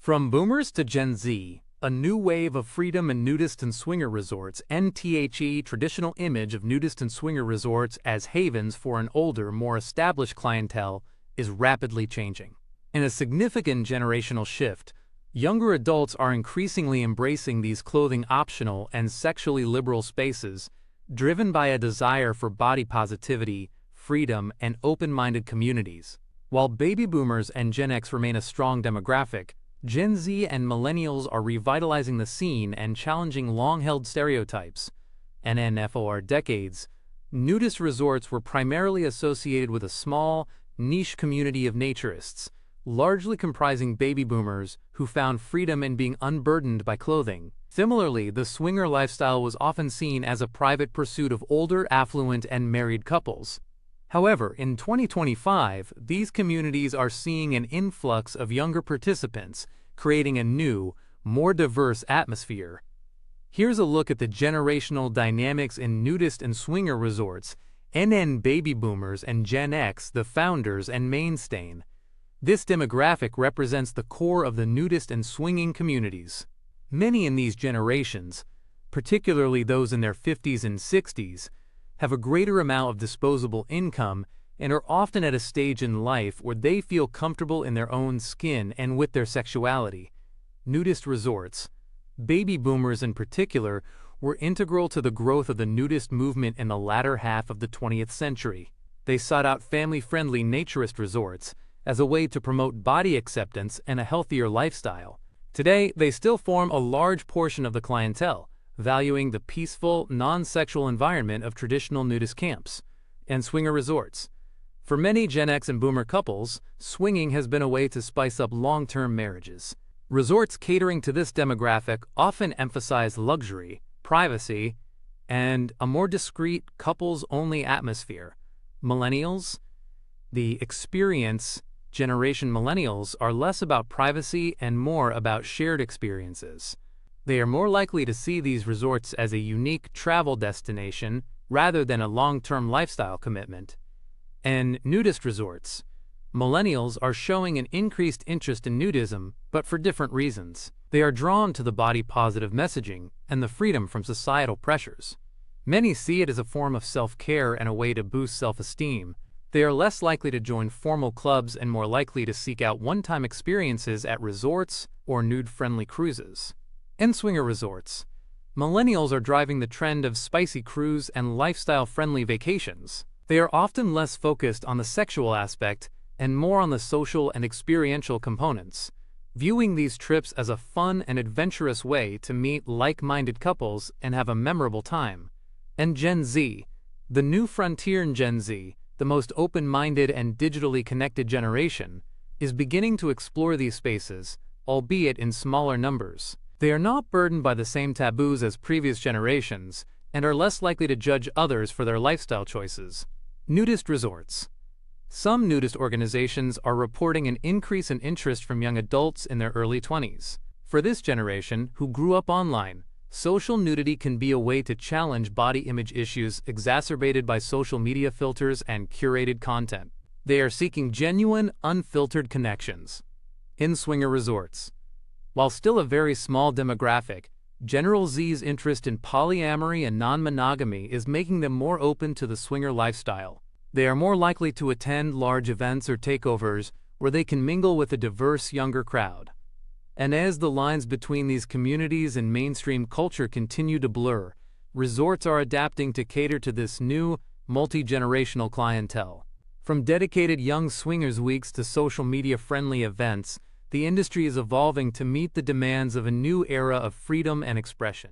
From boomers to Gen Z, a new wave of freedom and nudist and swinger resorts, NTHE traditional image of nudist and swinger resorts as havens for an older, more established clientele is rapidly changing. In a significant generational shift, younger adults are increasingly embracing these clothing-optional and sexually liberal spaces, driven by a desire for body positivity, freedom, and open-minded communities. While baby boomers and Gen X remain a strong demographic, Gen Z and millennials are revitalizing the scene and challenging long-held stereotypes. For decades, nudist resorts were primarily associated with a small, niche community of naturists, largely comprising baby boomers who found freedom in being unburdened by clothing. Similarly, the swinger lifestyle was often seen as a private pursuit of older, affluent, and married couples. However, in 2025, these communities are seeing an influx of younger participants, creating a new, more diverse atmosphere. Here's a look at the generational dynamics in nudist and swinger resorts, baby boomers and Gen X, the founders and mainstay. This demographic represents the core of the nudist and swinging communities. Many in these generations, particularly those in their 50s and 60s, have a greater amount of disposable income and are often at a stage in life where they feel comfortable in their own skin and with their sexuality. Nudist resorts, baby boomers in particular, were integral to the growth of the nudist movement in the latter half of the 20th century. They sought out family-friendly naturist resorts as a way to promote body acceptance and a healthier lifestyle. Today, they still form a large portion of the clientele, valuing the peaceful, non-sexual environment of traditional nudist camps and swinger resorts. For many Gen X and boomer couples, swinging has been a way to spice up long-term marriages. Resorts catering to this demographic often emphasize luxury, privacy, and a more discreet, couples-only atmosphere. Millennials, the experience generation millennials, are less about privacy and more about shared experiences. They are more likely to see these resorts as a unique travel destination rather than a long-term lifestyle commitment. And nudist resorts, millennials are showing an increased interest in nudism, but for different reasons. They are drawn to the body-positive messaging and the freedom from societal pressures. Many see it as a form of self-care and a way to boost self-esteem. They are less likely to join formal clubs and more likely to seek out one-time experiences at resorts or nude-friendly cruises. In swinger resorts, millennials are driving the trend of spicy cruise and lifestyle-friendly vacations. They are often less focused on the sexual aspect and more on the social and experiential components, viewing these trips as a fun and adventurous way to meet like-minded couples and have a memorable time. And Gen Z, the new frontier in Gen Z, the most open-minded and digitally connected generation, is beginning to explore these spaces, albeit in smaller numbers. They are not burdened by the same taboos as previous generations and are less likely to judge others for their lifestyle choices. Nudist resorts. Some nudist organizations are reporting an increase in interest from young adults in their early 20s. For this generation, who grew up online, social nudity can be a way to challenge body image issues exacerbated by social media filters and curated content. They are seeking genuine, unfiltered connections. In swinger resorts. While still a very small demographic, General Z's interest in polyamory and non-monogamy is making them more open to the swinger lifestyle. They are more likely to attend large events or takeovers where they can mingle with a diverse younger crowd. And as the lines between these communities and mainstream culture continue to blur, resorts are adapting to cater to this new, multi-generational clientele. From dedicated young swingers weeks to social media-friendly events, the industry is evolving to meet the demands of a new era of freedom and expression.